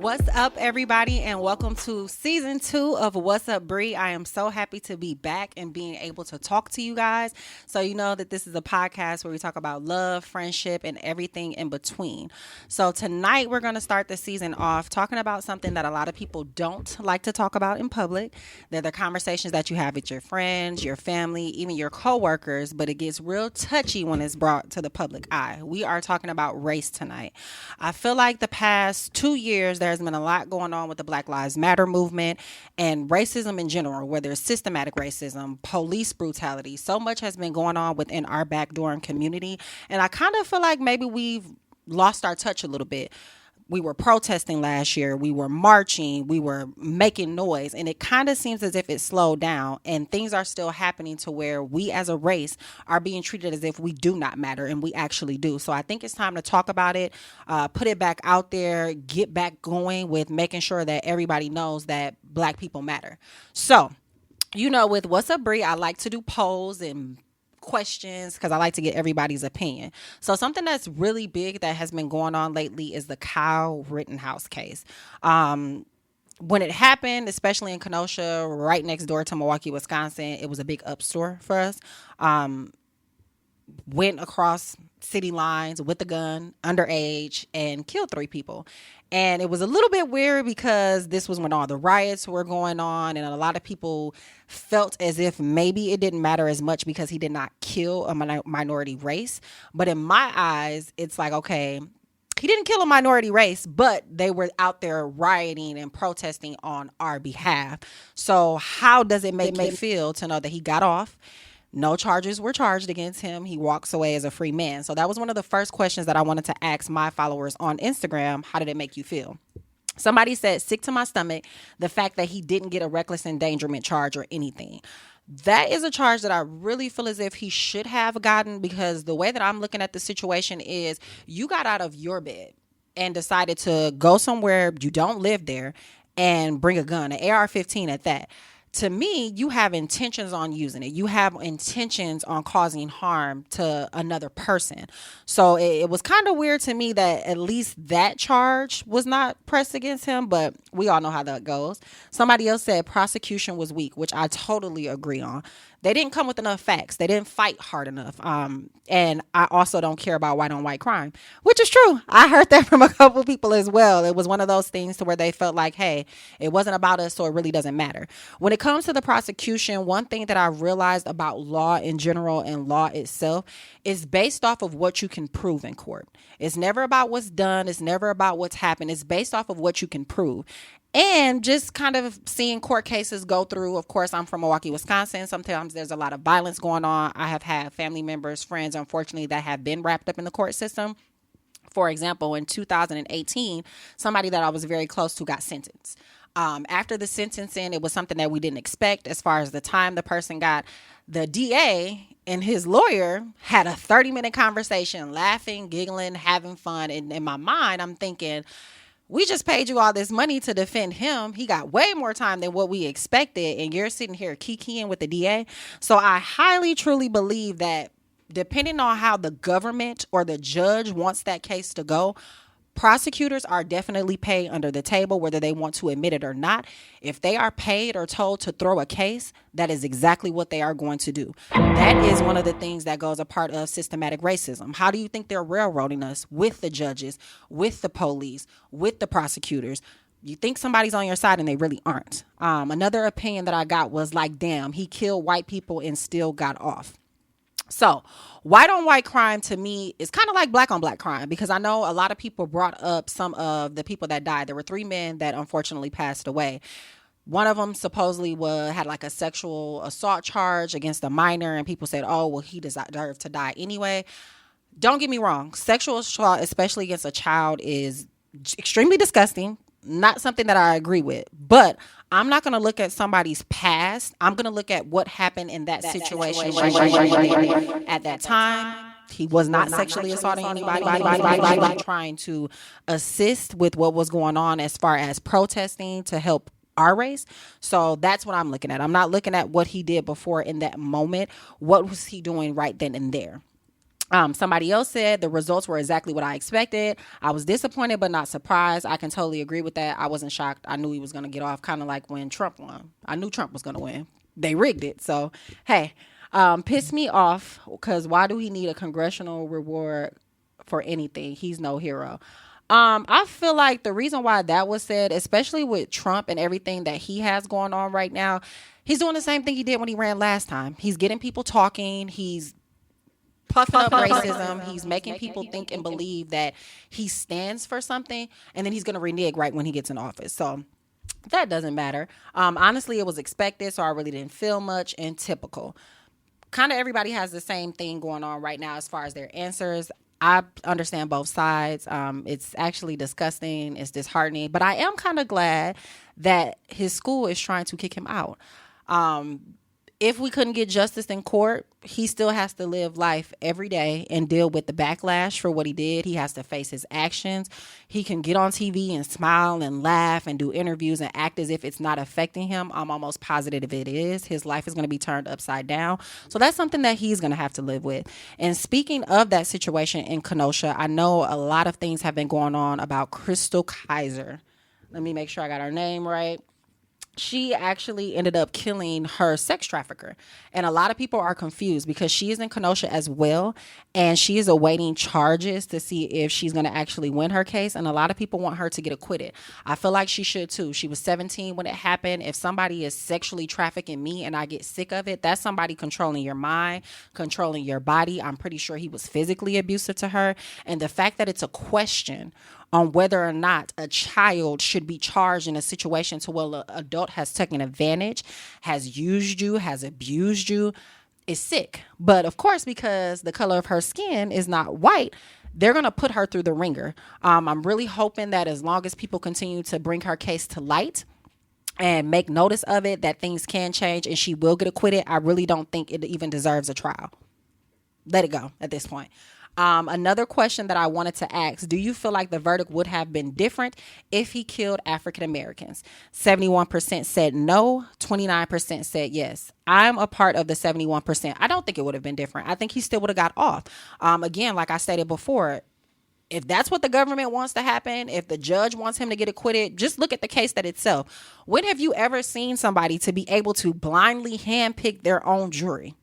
What's up, everybody, and welcome to season 2 of What's Up, Bree. I am so happy to be back and being able to talk to you guys. So you know that this is a podcast where we talk about love, friendship, and everything in between. So tonight we're going to start the season off talking about something that a lot of people don't like to talk about in public. They're the conversations that you have with your friends, your family, even your coworkers, but it gets real touchy when it's brought to the public eye. We are talking about race tonight. I feel like the past 2 years there's been a lot going on with the Black Lives Matter movement and racism in general, whether it's systematic racism, police brutality. So much has been going on within our backdoor community. And I kind of feel like maybe we've lost our touch a little bit. We were protesting last year. We were marching. We were making noise. And it kind of seems as if it slowed down and things are still happening to where we as a race are being treated as if we do not matter, and we actually do. So I think it's time to talk about it, put it back out there, get back going with making sure that everybody knows that Black people matter. So, you know, with What's Up, Bree, I like to do polls and questions because I like to get everybody's opinion. So something that's really big that has been going on lately is the Kyle Rittenhouse case. When it happened, especially in Kenosha, right next door to Milwaukee, Wisconsin, it was a big upstor for us. Went across city lines with a gun, underage, and killed 3 people. And it was a little bit weird because this was when all the riots were going on, and a lot of people felt as if maybe it didn't matter as much because he did not kill a minority race. But in my eyes, it's like, okay, he didn't kill a minority race, but they were out there rioting and protesting on our behalf. So how does it make me feel to know that he got off? No charges were charged against him. He walks away as a free man. So that was one of the first questions that I wanted to ask my followers on Instagram. How did it make you feel? Somebody said, sick to my stomach, the fact that he didn't get a reckless endangerment charge or anything. That is a charge that I really feel as if he should have gotten, because the way that I'm looking at the situation is you got out of your bed and decided to go somewhere you don't live there and bring a gun, an AR-15 at that. To me, you have intentions on using it. You have intentions on causing harm to another person. So it was kind of weird to me that at least that charge was not pressed against him, but we all know how that goes. Somebody else said prosecution was weak, which I totally agree on. They didn't come with enough facts. They didn't fight hard enough. And I also don't care about white on white crime, which is true. I heard that from a couple people as well. It was one of those things to where they felt like, hey, it wasn't about us, so it really doesn't matter. When it comes to the prosecution, one thing that I realized about law in general and law itself is based off of what you can prove in court. It's never about what's done. It's never about what's happened. It's based off of what you can prove. And just kind of seeing court cases go through. Of course, I'm from Milwaukee, Wisconsin. Sometimes there's a lot of violence going on. I have had family members, friends, unfortunately, that have been wrapped up in the court system. For example, in 2018, somebody that I was very close to got sentenced. After the sentencing, it was something that we didn't expect as far as the time the person got. The DA and his lawyer had a 30-minute conversation, laughing, giggling, having fun. And in my mind, I'm thinking, we just paid you all this money to defend him. He got way more time than what we expected, and you're sitting here kikiing with the DA. So I highly, truly believe that depending on how the government or the judge wants that case to go, prosecutors are definitely paid under the table, whether they want to admit it or not. If they are paid or told to throw a case, that is exactly what they are going to do. That is one of the things that goes a part of systematic racism. How do you think they're railroading us with the judges, with the police, with the prosecutors? You think somebody's on your side and they really aren't. Another opinion that I got was like, damn, he killed white people and still got off. So white on white crime to me is kind of like black on black crime, because I know a lot of people brought up some of the people that died. There were 3 men that unfortunately passed away. One of them supposedly had like a sexual assault charge against a minor, and people said, oh, well, he deserved to die anyway. Don't get me wrong. Sexual assault, especially against a child, is extremely disgusting. Not something that I agree with, but I'm not going to look at somebody's past. I'm going to look at what happened in that situation at that time. He was not sexually assaulting anybody. Trying to assist with what was going on as far as protesting to help our race. So that's what I'm looking at. I'm not looking at what he did before in that moment. What was he doing right then and there? Somebody else said the results were exactly what I expected. I was disappointed but not surprised. I can totally agree with that. I wasn't shocked. I knew he was going to get off, kind of like when Trump won. I knew Trump was going to win. They rigged it. So, hey, pissed me off because why do he need a congressional reward for anything? He's no hero. I feel like the reason why that was said, especially with Trump and everything that he has going on right now, he's doing the same thing he did when he ran last time. He's getting people talking. He's puffing up racism. He's making people think and believe that he stands for something, and then he's going to renege right when he gets in office. So that doesn't matter. Honestly, it was expected, so I really didn't feel much, and typical. Kind of everybody has the same thing going on right now as far as their answers. I understand both sides. It's actually disgusting. It's disheartening, but I am kind of glad that his school is trying to kick him out. If we couldn't get justice in court, he still has to live life every day and deal with the backlash for what he did. He has to face his actions. He can get on TV and smile and laugh and do interviews and act as if it's not affecting him. I'm almost positive it is. His life is going to be turned upside down. So that's something that he's going to have to live with. And speaking of that situation in Kenosha, I know a lot of things have been going on about Crystal Kaiser. Let me make sure I got her name right. She actually ended up killing her sex trafficker. And a lot of people are confused because she is in Kenosha as well. And she is awaiting charges to see if she's going to actually win her case. And a lot of people want her to get acquitted. I feel like she should too. She was 17 when it happened. If somebody is sexually trafficking me and I get sick of it, that's somebody controlling your mind, controlling your body. I'm pretty sure he was physically abusive to her. And the fact that it's a question on whether or not a child should be charged in a situation to where an adult has taken advantage, has used you, has abused you, is sick. But of course, because the color of her skin is not white, they're going to put her through the ringer. I'm really hoping that as long as people continue to bring her case to light and make notice of it, that things can change and she will get acquitted. I really don't think it even deserves a trial. Let it go at this point. Another question that I wanted to ask, do you feel like the verdict would have been different if he killed African Americans? 71% said no, 29% said yes. I'm a part of the 71%. I don't think it would have been different. I think he still would have got off. Again, like I stated before, if that's what the government wants to happen, if the judge wants him to get acquitted, just look at the case that itself. When have you ever seen somebody to be able to blindly handpick their own jury?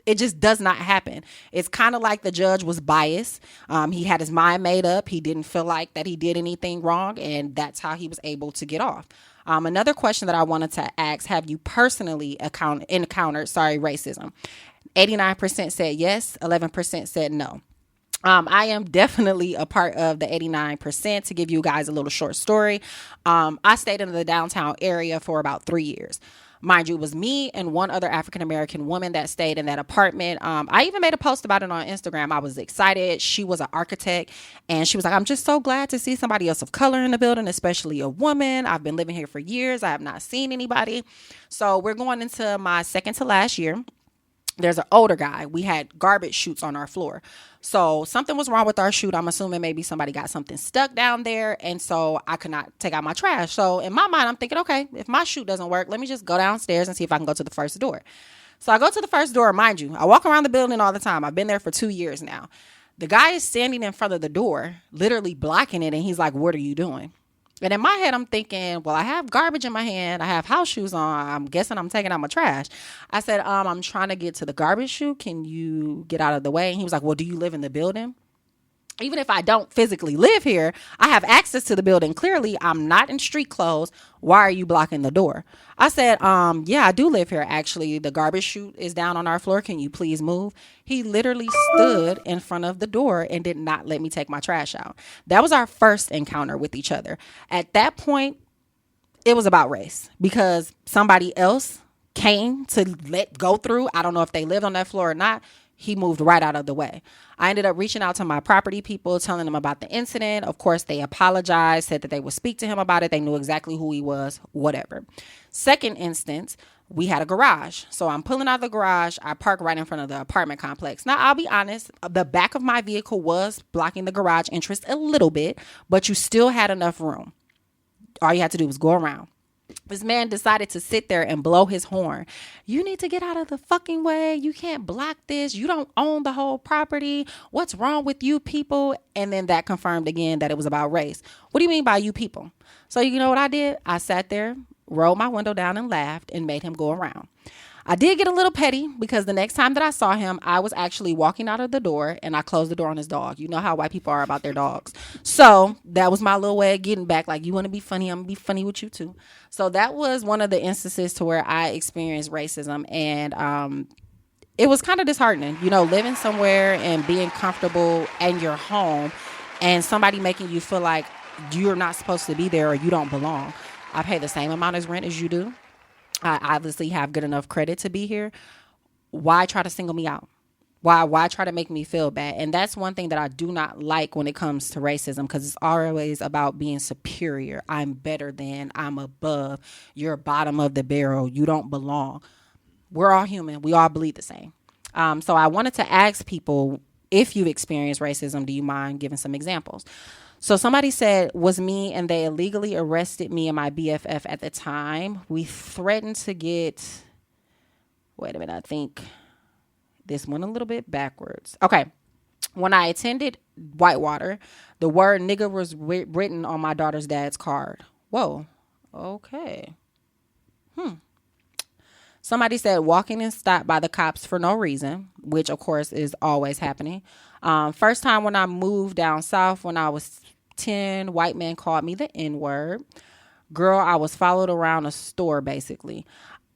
It just does not happen. It's kind of like the judge was biased. He had his mind made up. He didn't feel like that he did anything wrong, and that's how he was able to get off. Another question that I wanted to ask, have you personally encountered racism? 89% said yes, 11% said no. I am definitely a part of the 89%. To give you guys a little short story, I stayed in the downtown area for about 3 years. Mind you, it was me and one other African-American woman that stayed in that apartment. I even made a post about it on Instagram. I was excited. She was an architect, and she was like, I'm just so glad to see somebody else of color in the building, especially a woman. I've been living here for years. I have not seen anybody. So we're going into my second to last year. There's an older guy. We had garbage chutes on our floor. So something was wrong with our chute. I'm assuming maybe somebody got something stuck down there. And so I could not take out my trash. So in my mind, I'm thinking, okay, if my chute doesn't work, let me just go downstairs and see if I can go to the first door. So I go to the first door. Mind you, I walk around the building all the time. I've been there for 2 years now. The guy is standing in front of the door, literally blocking it. And he's like, what are you doing? And in my head, I'm thinking, well, I have garbage in my hand. I have house shoes on. I'm guessing I'm taking out my trash. I said, I'm trying to get to the garbage chute. Can you get out of the way? And he was like, well, do you live in the building? Even if I don't physically live here, I have access to the building. Clearly, I'm not in street clothes. Why are you blocking the door? I said, yeah, I do live here. Actually, the garbage chute is down on our floor. Can you please move? He literally stood in front of the door and did not let me take my trash out. That was our first encounter with each other. At that point, it was about race because somebody else came to let go through. I don't know if they lived on that floor or not. He moved right out of the way. I ended up reaching out to my property people, telling them about the incident. Of course, they apologized, said that they would speak to him about it. They knew exactly who he was, whatever. Second instance, we had a garage. So I'm pulling out of the garage. I park right in front of the apartment complex. Now, I'll be honest, the back of my vehicle was blocking the garage entrance a little bit, but you still had enough room. All you had to do was go around. This man decided to sit there and blow his horn. You need to get out of the fucking way. You can't block this. You don't own the whole property. What's wrong with you people? And then that confirmed again that it was about race. What do you mean by you people? So you know what I did? I sat there, rolled my window down and laughed and made him go around. I did get a little petty because the next time that I saw him, I was actually walking out of the door and I closed the door on his dog. You know how white people are about their dogs. So that was my little way of getting back. Like, you want to be funny? I'm going to be funny with you too. So that was one of the instances to where I experienced racism. And it was kind of disheartening, you know, living somewhere and being comfortable in your home and somebody making you feel like you're not supposed to be there or you don't belong. I pay the same amount as rent as you do. I obviously have good enough credit to be here. Why try to single me out? Why try to make me feel bad? And that's one thing that I do not like when it comes to racism, because it's always about being superior. I'm better than, I'm above, you're bottom of the barrel, you don't belong. We're all human. We all bleed the same. So I wanted to ask people, if you've experienced racism, do you mind giving some examples? So somebody said, was me and they illegally arrested me and my BFF at the time. We threatened to get, wait a minute, I think this went a little bit backwards. Okay. When I attended Whitewater, the word nigga was written on my daughter's dad's card. Whoa. Okay. Somebody said walking and stopped by the cops for no reason, which of course is always happening. First time when I moved down south when I was 10, white man called me the N-word. Girl, I was followed around a store basically.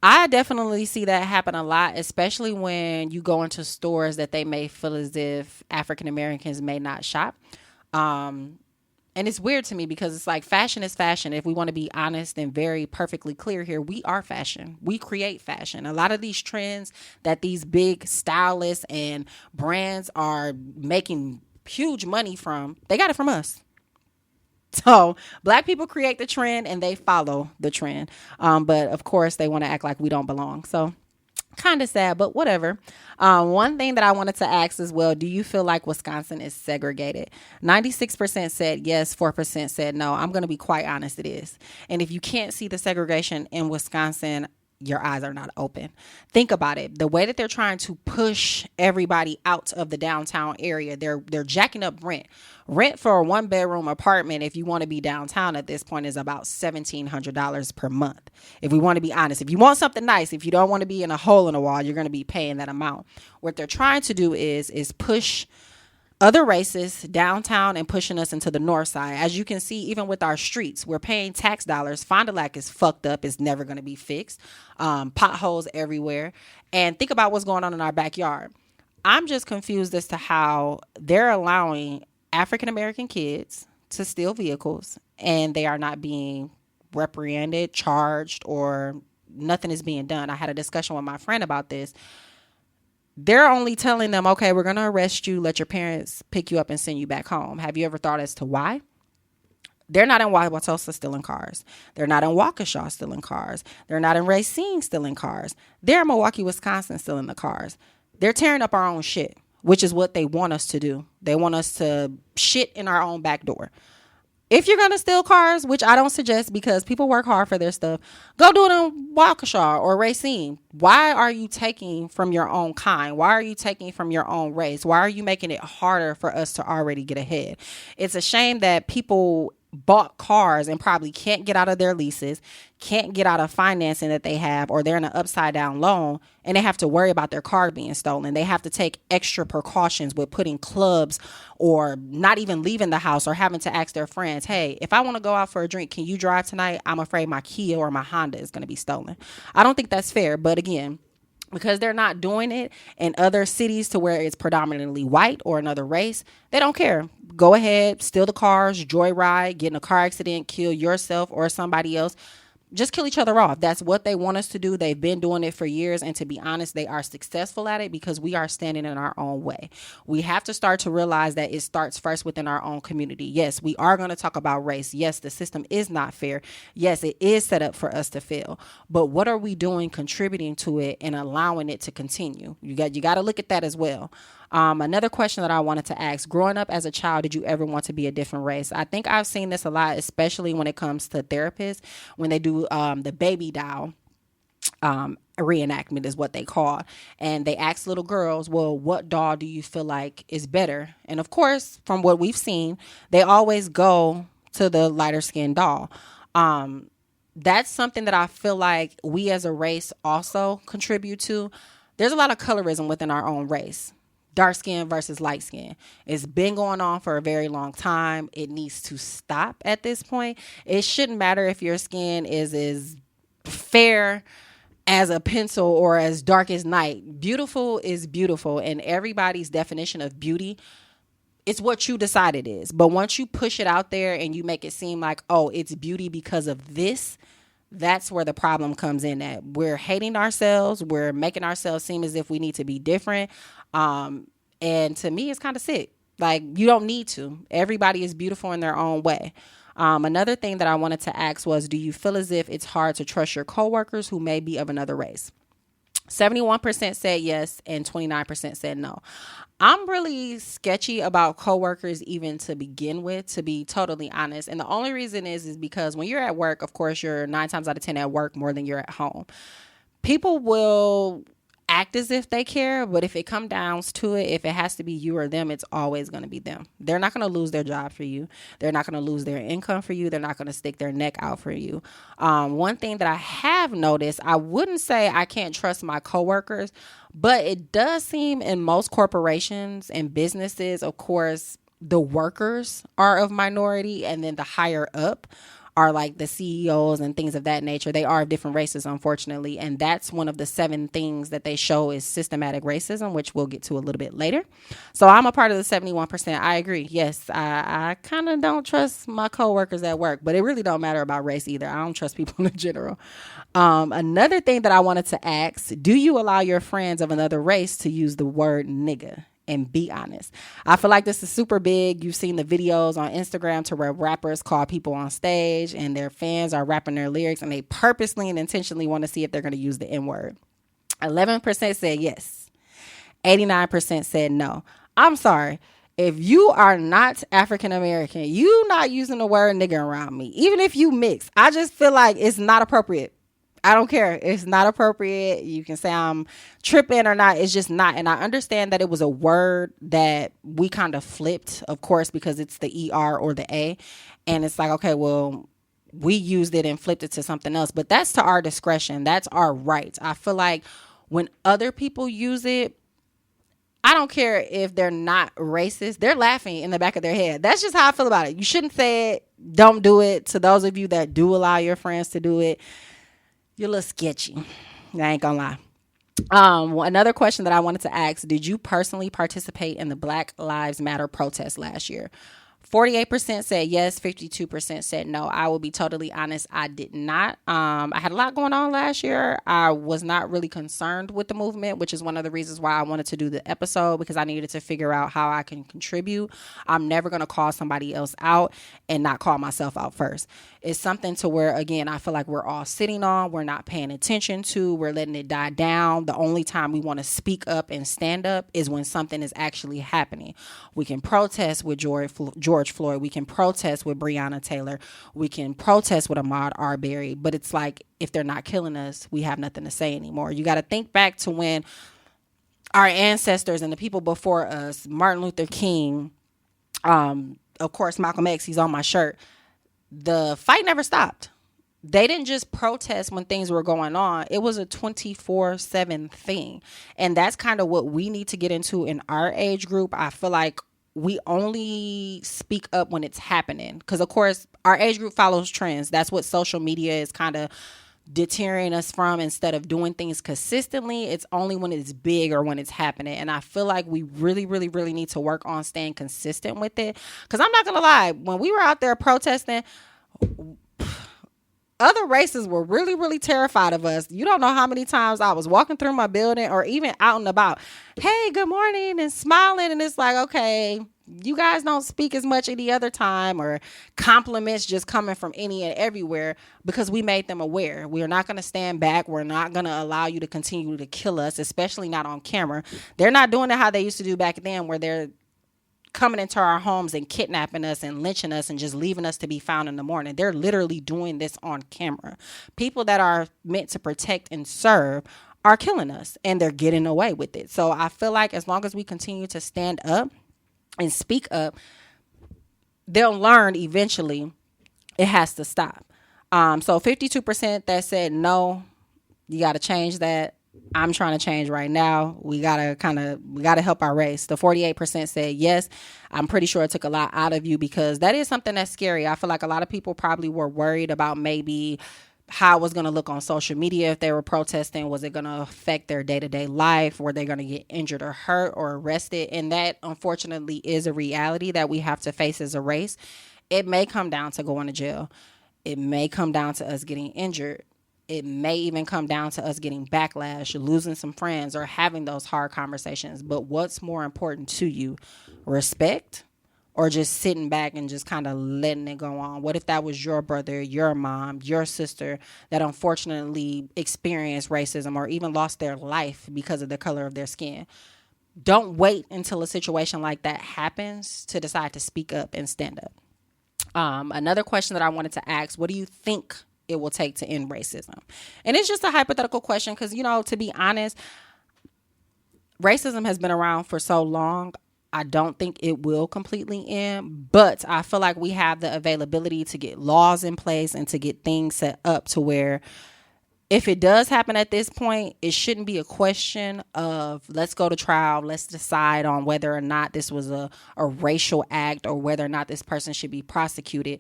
I definitely see that happen a lot, especially when you go into stores that they may feel as if African Americans may not shop. And it's weird to me because it's like fashion is fashion. If we want to be honest and very perfectly clear here, we are fashion. We create fashion. A lot of these trends that these big stylists and brands are making huge money from, they got it from us. So black people create the trend and they follow the trend. But of course they want to act like we don't belong. So kind of sad, but whatever. One thing that I wanted to ask as well, do you feel like Wisconsin is segregated? 96% said yes, 4% said no. I'm going to be quite honest, it is. And if you can't see the segregation in Wisconsin, your eyes are not open. Think about it. The way that they're trying to push everybody out of the downtown area, they're jacking up rent. Rent for a 1-bedroom apartment, if you want to be downtown at this point, is about $1,700 per month. If we want to be honest, if you want something nice, if you don't want to be in a hole in the wall, you're going to be paying that amount. What they're trying to do is push other races downtown and pushing us into the north side. As you can see, even with our streets, we're paying tax dollars. Fond du Lac is fucked up. It's never going to be fixed. Potholes everywhere. And think about what's going on in our backyard. I'm just confused as to how they're allowing African-American kids to steal vehicles and they are not being reprimanded, charged, or nothing is being done. I had a discussion with my friend about this. They're only telling them, okay, we're going to arrest you, let your parents pick you up and send you back home. Have you ever thought as to why? They're not in Wauwatosa stealing cars. They're not in Waukesha stealing cars. They're not in Racine stealing cars. They're in Milwaukee, Wisconsin stealing the cars. They're tearing up our own shit, which is what they want us to do. They want us to shit in our own back door. If you're going to steal cars, which I don't suggest because people work hard for their stuff, go do it in Waukesha or Racine. Why are you taking from your own kind? Why are you taking from your own race? Why are you making it harder for us to already get ahead? It's a shame that people bought cars and probably can't get out of their leases, can't get out of financing that they have, or they're in an upside down loan and they have to worry about their car being stolen. They have to take extra precautions with putting clubs or not even leaving the house or having to ask their friends, hey, if I want to go out for a drink, can you drive tonight? I'm afraid my Kia or my Honda is going to be stolen. I don't think that's fair. But again, because they're not doing it in other cities to where it's predominantly white or another race, they don't care. Go ahead, steal the cars, joyride, get in a car accident, kill yourself or somebody else. Just kill each other off. That's what they want us to do. They've been doing it for years. And to be honest, they are successful at it because we are standing in our own way. We have to start to realize that it starts first within our own community. Yes, we are going to talk about race. Yes, the system is not fair. Yes, it is set up for us to fail. But what are we doing contributing to it and allowing it to continue? You got to look at that as well. Another question that I wanted to ask, growing up as a child, did you ever want to be a different race? I think I've seen this a lot, especially when it comes to therapists, when they do the baby doll reenactment is what they call, and they ask little girls, well, what doll do you feel like is better? And of course, from what we've seen, they always go to the lighter skinned doll. That's something that I feel like we as a race also contribute to. There's a lot of colorism within our own race. Dark skin versus light skin. It's been going on for a very long time. It needs to stop at this point. It shouldn't matter if your skin is as fair as a pencil or as dark as night. Beautiful is beautiful, and everybody's definition of beauty, it's what you decide it is. But once you push it out there and you make it seem like, oh, it's beauty because of this, that's where the problem comes in at. We're hating ourselves. We're making ourselves seem as if we need to be different. And to me, it's kind of sick. Like, you don't need to. Everybody is beautiful in their own way. Another thing that I wanted to ask was, do you feel as if it's hard to trust your coworkers who may be of another race? 71% said yes and 29% said no. I'm really sketchy about coworkers even to begin with, to be totally honest. And the only reason is because when you're at work, of course, you're 9 times out of 10 at work more than you're at home. People will act as if they care, but if it comes down to it, if it has to be you or them, it's always going to be them. They're not going to lose their job for you. They're not going to lose their income for you. They're not going to stick their neck out for you. One thing that I have noticed, I wouldn't say I can't trust my coworkers, but it does seem in most corporations and businesses, of course, the workers are of minority, and then the higher up are like the CEOs and things of that nature. They are of different races, unfortunately. And that's one of the 7 things that they show is systematic racism, which we'll get to a little bit later. So I'm a part of the 71%. I agree. Yes, I kind of don't trust my coworkers at work, but it really don't matter about race either. I don't trust people in general. Another thing that I wanted to ask, do you allow your friends of another race to use the word nigga? And be honest. I feel like this is super big. You've seen the videos on Instagram to where rappers call people on stage and their fans are rapping their lyrics and they purposely and intentionally want to see if they're going to use the N-word. 11% said yes. 89% said no. I'm sorry. If you are not African American, you not using the word nigga around me. Even if you mix, I just feel like it's not appropriate. I don't care. It's not appropriate. You can say I'm tripping or not. It's just not. And I understand that it was a word that we kind of flipped, of course, because it's the ER or the A. And it's like, okay, well, we used it and flipped it to something else. But that's to our discretion. That's our right. I feel like when other people use it, I don't care if they're not racist. They're laughing in the back of their head. That's just how I feel about it. You shouldn't say it. Don't do it. To those of you that do allow your friends to do it, you're a little sketchy. I ain't gonna lie. Another question that I wanted to ask, did you personally participate in the Black Lives Matter protest last year? 48% said yes, 52% said no. I will be totally honest, I did not. I had a lot going on last year. I was not really concerned with the movement, which is one of the reasons why I wanted to do the episode, because I needed to figure out how I can contribute. I'm never going to call somebody else out and not call myself out first. It's something to where, again, I feel like we're all sitting on, we're not paying attention to, we're letting it die down. The only time we want to speak up and stand up is when something is actually happening. We can protest with George Floyd. We can protest with Breonna Taylor. We can protest with Ahmaud Arbery. But it's like, if they're not killing us, we have nothing to say anymore. You got to think back to when our ancestors and the people before us, Martin Luther King, of course, Malcolm X, he's on my shirt. The fight never stopped. They didn't just protest when things were going on. It was a 24/7 thing. And that's kind of what we need to get into in our age group. I feel like we only speak up when it's happening. Because, of course, our age group follows trends. That's what social media is kind of deterring us from. Instead of doing things consistently, it's only when it's big or when it's happening. And I feel like we really, really, really need to work on staying consistent with it. Because I'm not going to lie, when we were out there protesting, other races were really, really terrified of us. You don't know how many times I was walking through my building or even out and about. Hey, good morning, and smiling. And it's like, okay, you guys don't speak as much any other time, or compliments just coming from any and everywhere, because we made them aware. We're not going to stand back. We're not going to allow you to continue to kill us, especially not on camera. They're not doing it how they used to do back then, where they're coming into our homes and kidnapping us and lynching us and just leaving us to be found in the morning. They're literally doing this on camera. People that are meant to protect and serve are killing us, and they're getting away with it. So I feel like as long as we continue to stand up and speak up, they'll learn eventually it has to stop. So 52% that said no, you got to change that. I'm trying to change right now. We gotta help our race. The 48% said yes. I'm pretty sure it took a lot out of you, because that is something that's scary. I feel like a lot of people probably were worried about maybe how it was going to look on social media if they were protesting. Was it going to affect their day-to-day life? Were they going to get injured or hurt or arrested? And that, unfortunately, is a reality that we have to face as a race. It may come down to going to jail. It may come down to us getting injured. It may even come down to us getting backlash, losing some friends, or having those hard conversations. But what's more important to you? Respect? Or just sitting back and just kind of letting it go on? What if that was your brother, your mom, your sister that unfortunately experienced racism or even lost their life because of the color of their skin? Don't wait until a situation like that happens to decide to speak up and stand up. Another question that I wanted to ask: what do you think it will take to end racism? And it's just a hypothetical question, because, to be honest, racism has been around for so long. I don't think it will completely end, but I feel like we have the availability to get laws in place and to get things set up to where if it does happen at this point, it shouldn't be a question of let's go to trial, let's decide on whether or not this was a racial act or whether or not this person should be prosecuted.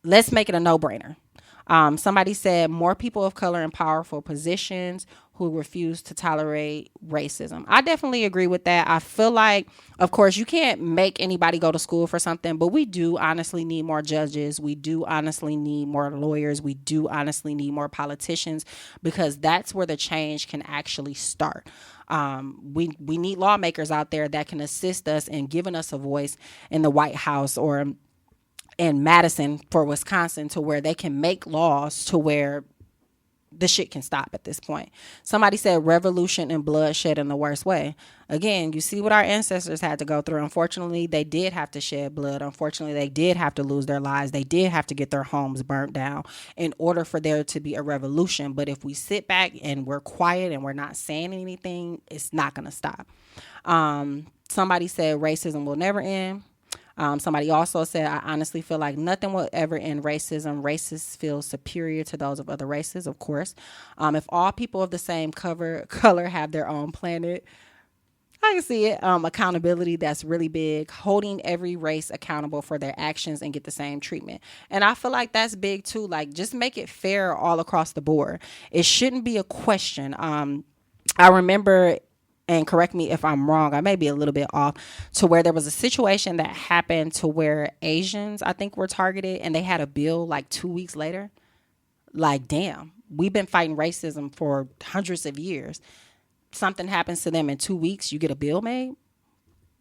Let's make it a no-brainer. Somebody said more people of color in powerful positions who refuse to tolerate racism. I definitely agree with that. I feel like, of course, you can't make anybody go to school for something, but we do honestly need more judges. We do honestly need more lawyers. We do honestly need more politicians, because that's where the change can actually start. We need lawmakers out there that can assist us in giving us a voice in the White House or in Madison for Wisconsin, to where they can make laws to where the shit can stop at this point. Somebody said revolution and bloodshed in the worst way. Again, you see what our ancestors had to go through. Unfortunately, they did have to shed blood. Unfortunately, they did have to lose their lives. They did have to get their homes burnt down in order for there to be a revolution. But if we sit back and we're quiet and we're not saying anything, it's not going to stop. Somebody said racism will never end. Somebody also said, I honestly feel like nothing will ever end racism. Racists feel superior to those of other races, of course. If all people of the same color have their own planet, I can see it. Accountability, that's really big. Holding every race accountable for their actions and get the same treatment. And I feel like that's big too. Like, just make it fair all across the board. It shouldn't be a question. I remember, and correct me if I'm wrong, I may be a little bit off, to where there was a situation that happened to where Asians, I think, were targeted, and they had a bill like 2 weeks later. Like, damn, we've been fighting racism for hundreds of years. Something happens to them in 2 weeks, you get a bill made.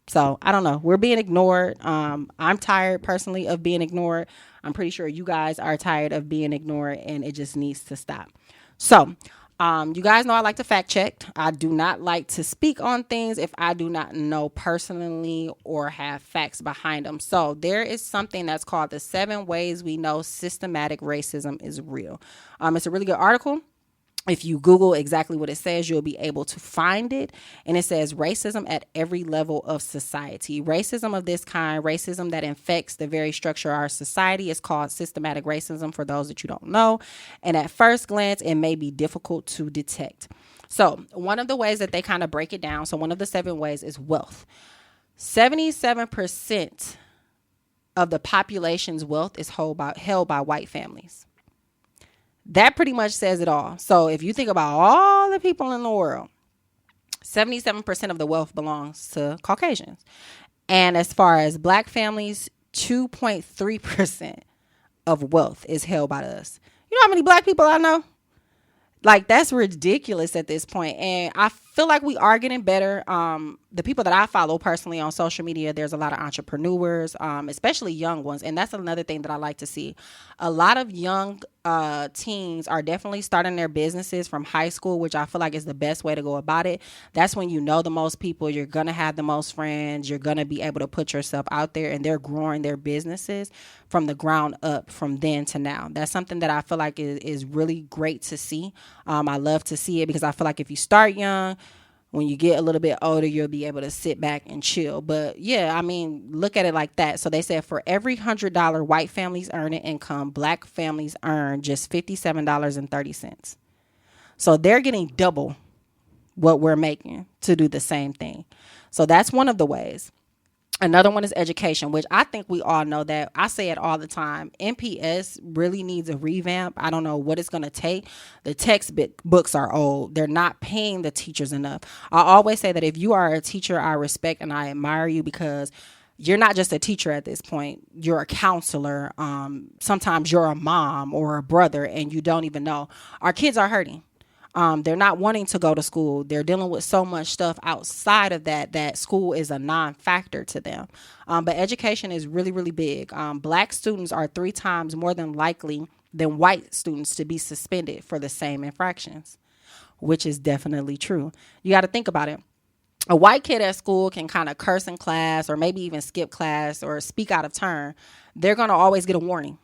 So I don't know. We're being ignored. I'm tired personally of being ignored. I'm pretty sure you guys are tired of being ignored, and it just needs to stop. So you guys know I like to fact check. I do not like to speak on things if I do not know personally or have facts behind them. So there is something that's called the 7 ways we know systematic racism is real. It's a really good article. If you Google exactly what it says, you'll be able to find it. And it says racism at every level of society. Racism of this kind, racism that infects the very structure of our society, is called systematic racism, for those that you don't know. And at first glance, it may be difficult to detect. So one of the ways that they kind of break it down, so one of the 7 ways is wealth. 77% of the population's wealth is held by white families. That pretty much says it all. So if you think about all the people in the world, 77% of the wealth belongs to Caucasians. And as far as black families, 2.3% of wealth is held by us. You know how many black people I know? Like, that's ridiculous at this point. And I feel like we are getting better. The people that I follow personally on social media, there's a lot of entrepreneurs, especially young ones. And that's another thing that I like to see. A lot of young teens are definitely starting their businesses from high school, which I feel like is the best way to go about it. That's when you know the most people, you're going to have the most friends, you're going to be able to put yourself out there, and they're growing their businesses from the ground up from then to now. That's something that I feel like is really great to see. I love to see it because I feel like if you start young, when you get a little bit older, you'll be able to sit back and chill. But yeah, I mean, look at it like that. So they said for every $100 white families earn in income, black families earn just $57.30. So they're getting double what we're making to do the same thing. So that's one of the ways. Another one is education, which I think we all know that. I say it all the time. NPS really needs a revamp. I don't know what it's going to take. The textbooks are old. They're not paying the teachers enough. I always say that if you are a teacher, I respect and I admire you because you're not just a teacher at this point. You're a counselor. Sometimes you're a mom or a brother and you don't even know. Our kids are hurting. They're not wanting to go to school. They're dealing with so much stuff outside of that school is a non-factor to them. But education is really, really big. Black students are 3 times more than likely than white students to be suspended for the same infractions, which is definitely true. You got to think about it. A white kid at school can kind of curse in class or maybe even skip class or speak out of turn. They're going to always get a warning.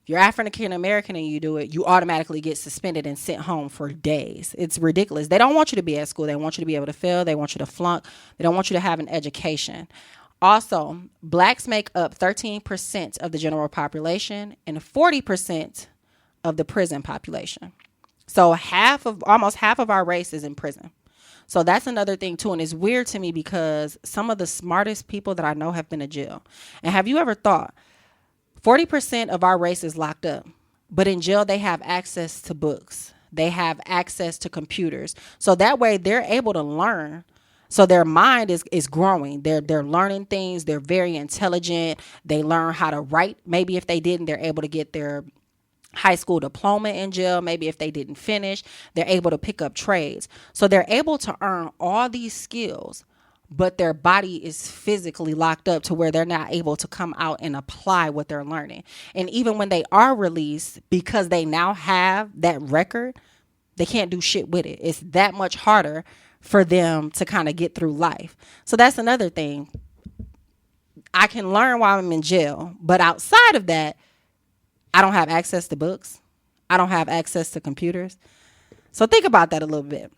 If you're African American and you do it, you automatically get suspended and sent home for days. It's ridiculous. They don't want you to be at school. They want you to be able to fail. They want you to flunk. They don't want you to have an education. Also, blacks make up 13% of the general population and 40% of the prison population. So almost half of our race is in prison. So that's another thing too. And it's weird to me because some of the smartest people that I know have been to jail. And have you ever thought 40% of our race is locked up, but in jail, they have access to books. They have access to computers. So that way they're able to learn. So their mind is growing. They're learning things. They're very intelligent. They learn how to write. Maybe if they didn't, they're able to get their high school diploma in jail. Maybe if they didn't finish, they're able to pick up trades. So they're able to earn all these skills, but their body is physically locked up to where they're not able to come out and apply what they're learning. And even when they are released, because they now have that record, they can't do shit with it. It's that much harder for them to kind of get through life. So that's another thing. I can learn while I'm in jail, but outside of that, I don't have access to books. I don't have access to computers. So think about that a little bit.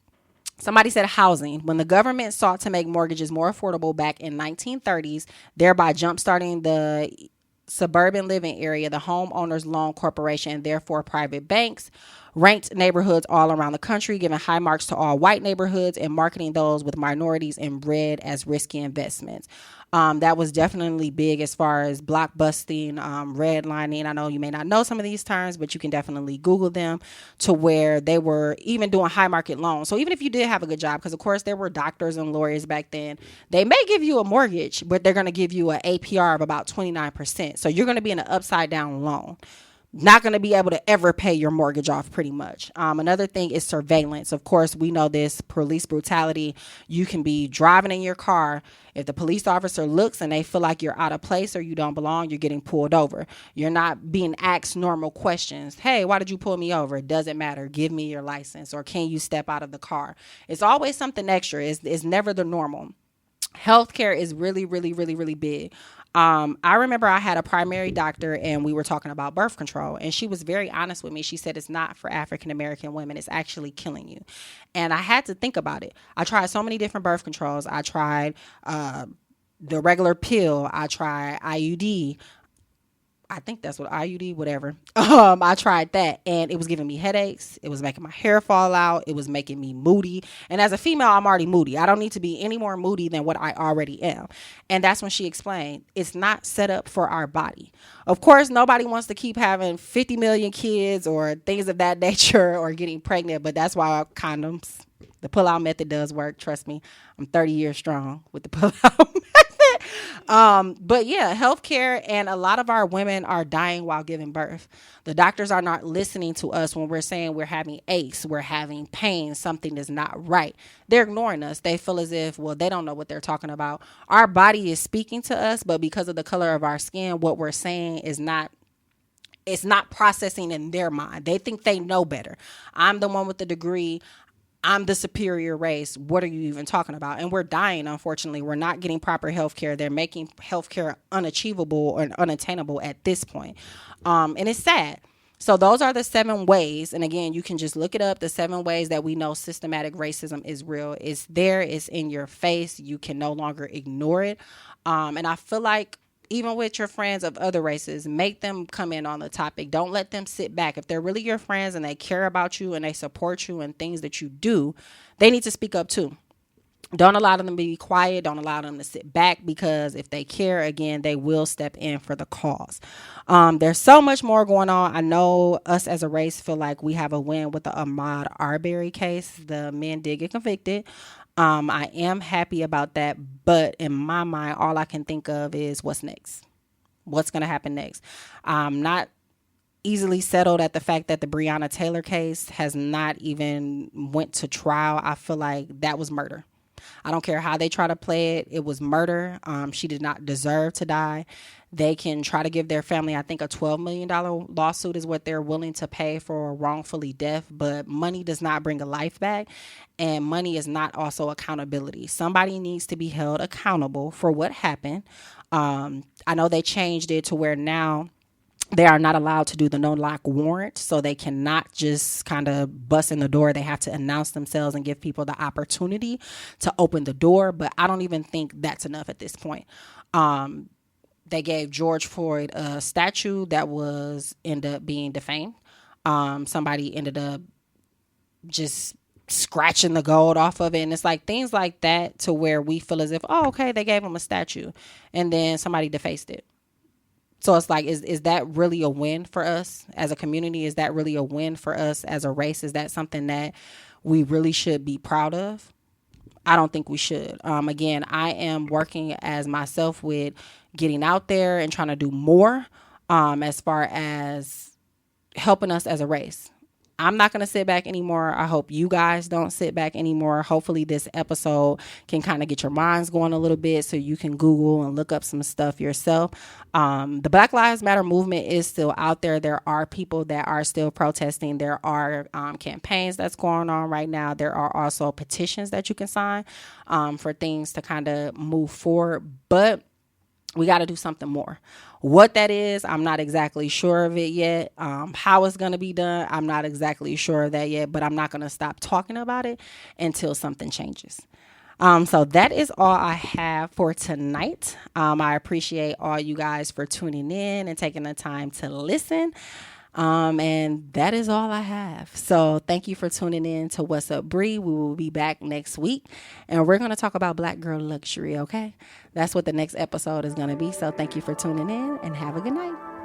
Somebody said housing. When the government sought to make mortgages more affordable back in 1930s, thereby jumpstarting the suburban living area, the Homeowners Loan Corporation, and therefore private banks, ranked neighborhoods all around the country, giving high marks to all white neighborhoods and marketing those with minorities in red as risky investments. That was definitely big as far as blockbusting, redlining. I know you may not know some of these terms, but you can definitely Google them, to where they were even doing high market loans. So even if you did have a good job, because of course there were doctors and lawyers back then, they may give you a mortgage, but they're going to give you an APR of about 29%. So you're going to be in an upside down loan. Not going to be able to ever pay your mortgage off pretty much. Another thing is surveillance. Of course, we know this, police brutality. You can be driving in your car. If the police officer looks and they feel like you're out of place or you don't belong, you're getting pulled over. You're not being asked normal questions. Hey, why did you pull me over? It doesn't matter. Give me your license, or can you step out of the car? It's always something extra. It's never the normal. Healthcare is really, really, really, really big. I remember I had a primary doctor and we were talking about birth control, and she was very honest with me. She said, it's not for African American women. It's actually killing you. And I had to think about it. I tried so many different birth controls. I tried the regular pill. I tried IUD. I think that's what IUD, whatever. I tried that and it was giving me headaches. It was making my hair fall out. It was making me moody. And as a female, I'm already moody. I don't need to be any more moody than what I already am. And that's when she explained, it's not set up for our body. Of course, nobody wants to keep having 50 million kids or things of that nature or getting pregnant, but that's why condoms, the pull-out method does work. Trust me, I'm 30 years strong with the pull-out method. But yeah, healthcare, and a lot of our women are dying while giving birth. The doctors are not listening to us when we're saying we're having aches, we're having pain, something is not right. They're ignoring us. They feel as if, well, they don't know what they're talking about. Our body is speaking to us, but because of the color of our skin, what we're saying is not, it's not processing in their mind. They think they know better. I'm the one with the degree. I'm the superior race. What are you even talking about? And we're dying, unfortunately. We're not getting proper health care. They're making health care unachievable and unattainable at this point. And it's sad. So those are the 7 ways. And again, you can just look it up. The 7 ways that we know systematic racism is real. It's there. It's in your face. You can no longer ignore it. And I feel like even with your friends of other races, make them come in on the topic. Don't let them sit back. If they're really your friends and they care about you and they support you and things that you do, they need to speak up too. Don't allow them to be quiet. Don't allow them to sit back, because if they care, again, they will step in for the cause. There's so much more going on. I know us as a race feel like we have a win with the Ahmaud Arbery case. The men did get convicted. I am happy about that, but in my mind, all I can think of is what's next. What's going to happen next? I'm not easily settled at the fact that the Breonna Taylor case has not even went to trial. I feel like that was murder. I don't care how they try to play it. It was murder. She did not deserve to die. They can try to give their family, I think, a $12 million lawsuit is what they're willing to pay for wrongfully death. But money does not bring a life back. And money is not also accountability. Somebody needs to be held accountable for what happened. I know they changed it to where now they are not allowed to do the no-knock warrant, so they cannot just kind of bust in the door. They have to announce themselves and give people the opportunity to open the door, but I don't even think that's enough at this point. They gave George Floyd a statue that was ended up being defamed. Somebody ended up just scratching the gold off of it, and it's like things like that to where we feel as if, oh, okay, they gave him a statue, and then somebody defaced it. So it's like, is that really a win for us as a community? Is that really a win for us as a race? Is that something that we really should be proud of? I don't think we should. Again, I am working as myself with getting out there and trying to do more as far as helping us as a race. I'm not going to sit back anymore. I hope you guys don't sit back anymore. Hopefully this episode can kind of get your minds going a little bit so you can Google and look up some stuff yourself. The Black Lives Matter movement is still out there. There are people that are still protesting. There are campaigns that's going on right now. There are also petitions that you can sign for things to kind of move forward. But we got to do something more. What that is, I'm not exactly sure of it yet. How it's going to be done, I'm not exactly sure of that yet, but I'm not going to stop talking about it until something changes. So that is all I have for tonight. I appreciate all you guys for tuning in and taking the time to listen. And that is all I have. So thank you for tuning in to What's Up Bree. We will be back next week and we're going to talk about Black girl luxury. Okay. That's what the next episode is going to be. So thank you for tuning in and have a good night.